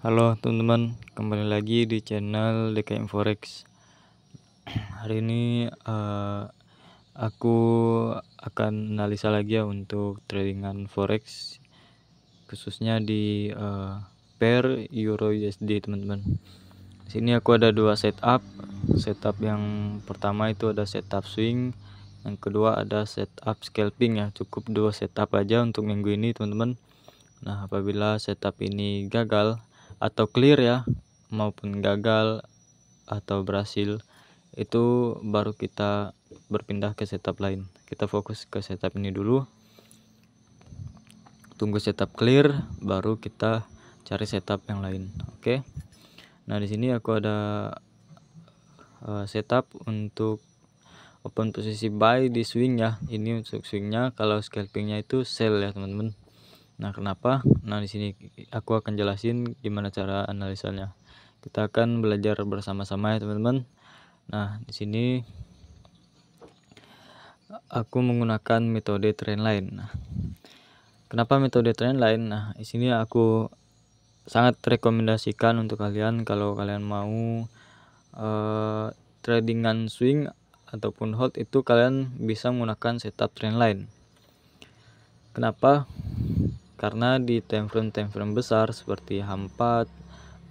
Halo teman-teman, kembali lagi di channel DKM Forex. Hari ini aku akan analisa lagi ya untuk tradingan forex, khususnya di pair Euro USD teman-teman. Di sini aku ada dua setup. Setup yang pertama itu ada setup swing, yang kedua ada setup scalping ya. Cukup dua setup aja untuk minggu ini teman-teman. Nah, apabila setup ini gagal atau clear ya, maupun gagal atau berhasil, itu baru kita berpindah ke setup lain. Kita fokus ke setup ini dulu, tunggu setup clear, baru kita cari setup yang lain. Oke. Nah, di sini aku ada setup untuk open posisi buy di swing ya. Ini untuk swingnya. Kalau scalpingnya itu sell ya teman-teman. Nah, kenapa? Nah, di sini aku akan jelasin gimana cara analisanya. Kita akan belajar bersama-sama ya teman-teman. Nah, di sini aku menggunakan metode trendline. Nah, kenapa metode trendline? Nah, di sini aku sangat rekomendasikan untuk kalian kalau kalian mau tradingan swing ataupun hold, itu kalian bisa menggunakan setup trendline. Kenapa? Karena di time frame besar seperti H4,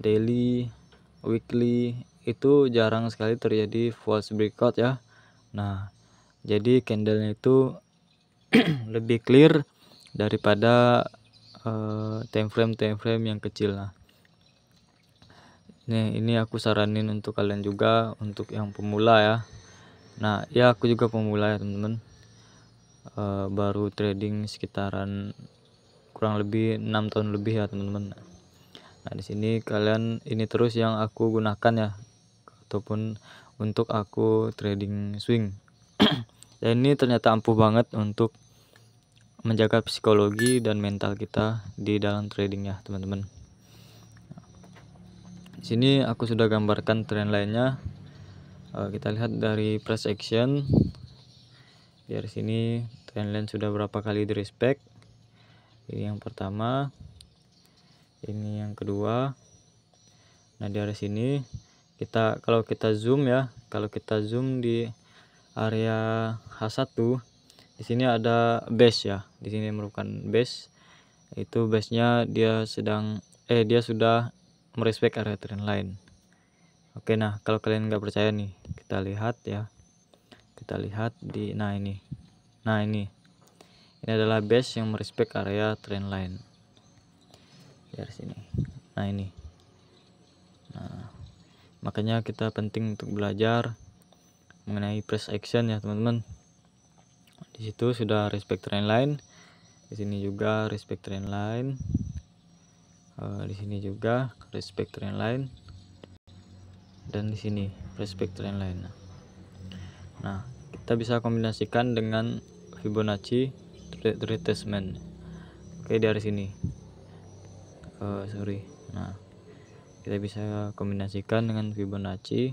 daily, weekly, itu jarang sekali terjadi false breakout ya. Nah, jadi candlenya itu lebih clear daripada time frame yang kecil. Nah, ini aku saranin untuk kalian juga, untuk yang pemula ya. Nah, ya aku juga pemula ya teman-teman. Baru trading sekitaran kurang lebih 6 tahun lebih ya teman-teman. Nah, di sini kalian ini terus yang aku gunakan ya, ataupun untuk aku trading swing. Dan ini ternyata ampuh banget untuk menjaga psikologi dan mental kita di dalam trading ya teman-teman. Di sini aku sudah gambarkan trend lainnya. Kita lihat dari price action. Dari sini trendline sudah berapa kali di respect. Ini yang pertama, ini yang kedua. Nah, dari sini kalau kita zoom ya, kalau kita zoom di area H1, di sini ada base ya. Di sini merupakan base. Itu base-nya dia sudah merespek area trendline. Oke, nah kalau kalian nggak percaya nih, kita lihat ya. Kita lihat di ini. Nah, ini adalah base yang merespek area trendline. Dari sini. Nah, ini. Nah, makanya kita penting untuk belajar mengenai price action ya teman-teman. Di situ sudah respect trendline. Di sini juga respect trendline. Di sini juga respect trendline. Dan di sini respect trendline. Nah, kita bisa kombinasikan dengan Fibonacci retracement. Oke, dari sini. Nah, kita bisa kombinasikan dengan Fibonacci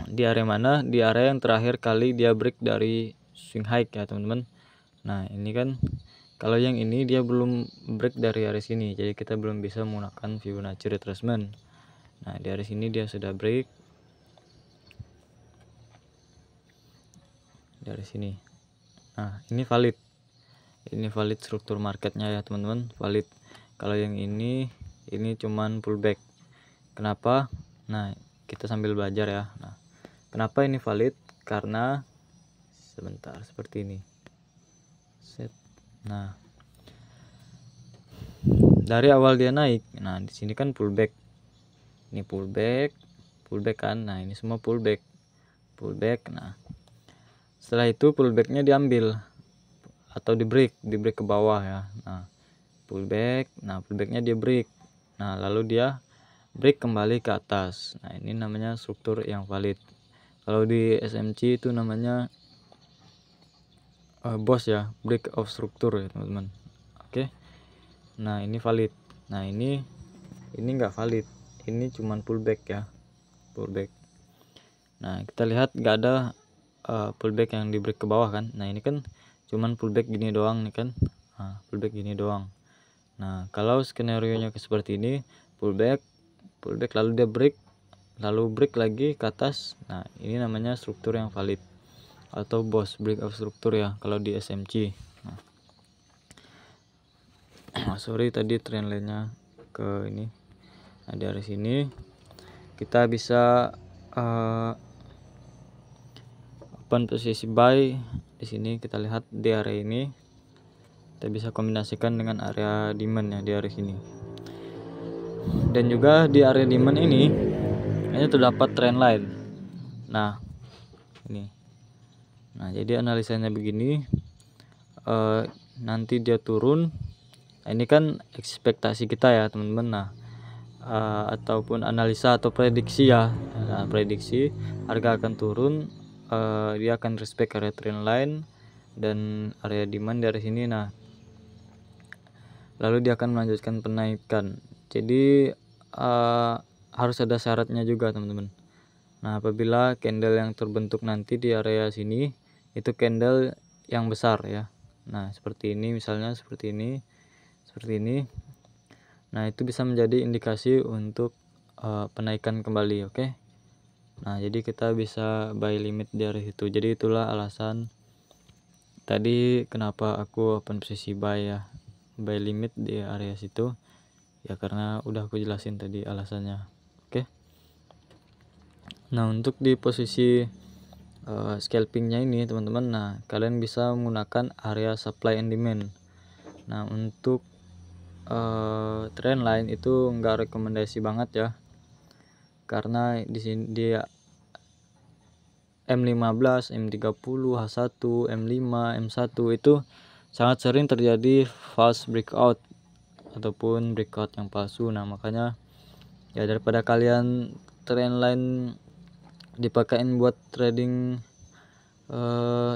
di area mana? Di area yang terakhir kali dia break dari swing high ya teman-teman. Nah, ini kan kalau yang ini dia belum break dari area sini, jadi kita belum bisa menggunakan Fibonacci retracement. Nah, di area sini dia sudah break dari sini. Nah, ini valid. Ini valid struktur marketnya ya teman-teman, valid. Kalau yang ini cuman pullback. Kenapa? Nah, kita sambil belajar ya. Nah, kenapa ini valid? Karena sebentar, seperti ini. Nah, dari awal dia naik. Nah, di sini kan pullback. Ini pullback kan. Nah, ini semua pullback. Nah, setelah itu pullbacknya diambil atau di break ke bawah ya. Nah, pullback. Nah, pullbacknya dia break. Nah, lalu dia break kembali ke atas. Nah, ini namanya struktur yang valid. Kalau di SMC itu namanya BOS ya, break of struktur ya teman-teman. Oke. Nah, ini valid. Nah, ini enggak valid. Ini cuman pullback ya, pullback. Nah, kita lihat nggak ada pullback yang di break ke bawah kan. Nah, ini kan cuman pullback gini doang nih kan. Nah, pullback gini doang. Nah, kalau skenario nya seperti ini, pullback lalu dia break, lalu break lagi ke atas. Nah, ini namanya struktur yang valid atau boss breakout struktur ya kalau di SMC. Nah, sorry tadi trendline-nya ke ini. Nah, dari sini kita bisa open posisi buy di sini. Kita lihat di area ini kita bisa kombinasikan dengan area demand ya di area sini. Dan juga di area demand ini terdapat trendline. Nah, ini. Nah, jadi analisanya begini. Nanti dia turun. Nah, ini kan ekspektasi kita ya, teman-teman. Nah, ataupun analisa atau prediksi ya. Nah, prediksi harga akan turun, dia akan respect area trendline dan area demand dari sini. Nah, lalu dia akan melanjutkan penaikan. Jadi harus ada syaratnya juga, teman-teman. Nah, apabila candle yang terbentuk nanti di area sini itu candle yang besar ya. Nah, seperti ini misalnya, seperti ini. Nah, itu bisa menjadi indikasi untuk penaikan kembali, oke. Nah, jadi kita bisa buy limit dari situ. Jadi itulah alasan tadi kenapa aku open posisi buy ya, buy limit di area situ ya, karena udah aku jelasin tadi alasannya, oke. Nah, untuk di posisi scalpingnya ini, teman-teman, nah kalian bisa menggunakan area supply and demand. Nah, untuk trendline itu enggak rekomendasi banget ya, karena di sini dia M15, M30, H1, M5, M1 itu sangat sering terjadi false breakout ataupun breakout yang palsu. Nah, makanya ya daripada kalian trendline dipakein buat trading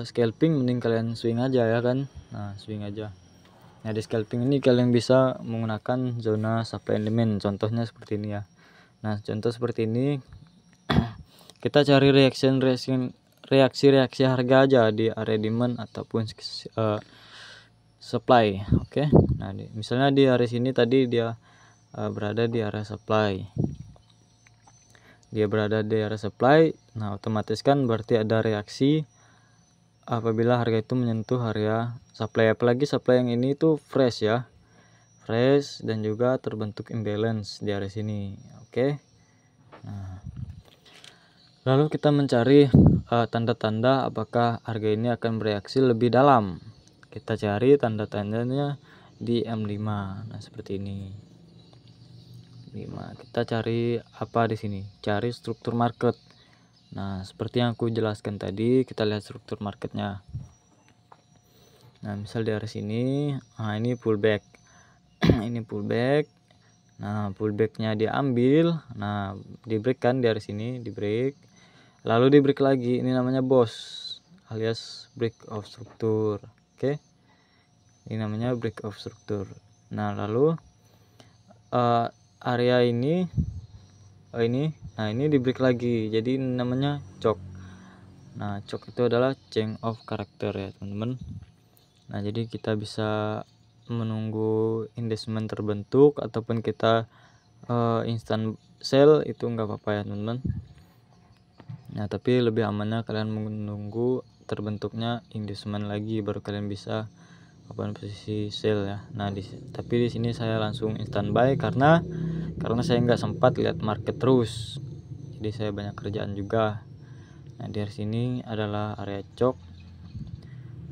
scalping, mending kalian swing aja ya kan. Nah, swing aja. Nah, di scalping ini kalian bisa menggunakan zona supply and demand, contohnya seperti ini ya. Nah, contoh seperti ini kita cari reaksi harga aja di area demand ataupun supply, oke. Nah, misalnya di area sini tadi dia berada di area supply. Nah, otomatis kan berarti ada reaksi apabila harga itu menyentuh area supply, apalagi supply yang ini tuh fresh ya, fresh dan juga terbentuk imbalance di area sini, oke. Nah, lalu kita mencari tanda-tanda apakah harga ini akan bereaksi lebih dalam. Kita cari tanda-tandanya di M5. Nah, seperti ini. 5. Kita cari apa di sini? Cari struktur market. Nah, seperti yang aku jelaskan tadi, kita lihat struktur marketnya. Nah, misal di area sini, nah ini pullback. Ini pullback. Nah, pullbacknya diambil. Nah, di break kan di area sini, di break. Lalu di break lagi. Ini namanya boss alias break of struktur. Oke. Ini namanya break of struktur. Nah, lalu area ini nah ini di break lagi, jadi ini namanya chok. Nah, chok itu adalah change of character ya, teman-teman. Nah, jadi kita bisa menunggu investment terbentuk ataupun kita instant sell, itu enggak apa-apa ya, teman-teman. Nah, tapi lebih amannya kalian menunggu terbentuknya investment lagi, baru kalian bisa open posisi sell ya. Nah, tapi di sini saya langsung instant buy karena saya nggak sempat lihat market terus, jadi saya banyak kerjaan juga. Nah, di sini adalah area chok.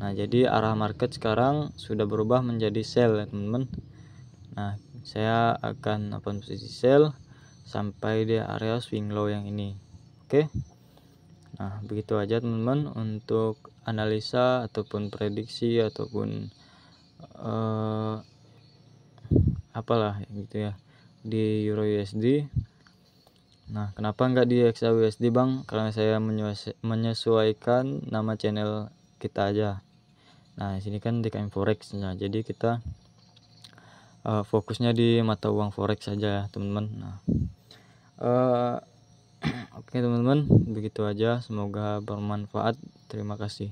Nah, jadi arah market sekarang sudah berubah menjadi sell ya, teman-teman. Nah, saya akan open posisi sell sampai di area swing low yang ini, oke. Nah, begitu aja teman-teman untuk analisa ataupun prediksi ataupun apalah gitu ya di Euro USD. Nah, kenapa enggak di XAUSD Bang? Karena saya menyesuaikan nama channel kita aja. Nah, sini kan DKM Forex. Nah, jadi kita fokusnya di mata uang forex saja ya, teman-teman. Nah, oke teman-teman, begitu aja. Semoga bermanfaat. Terima kasih.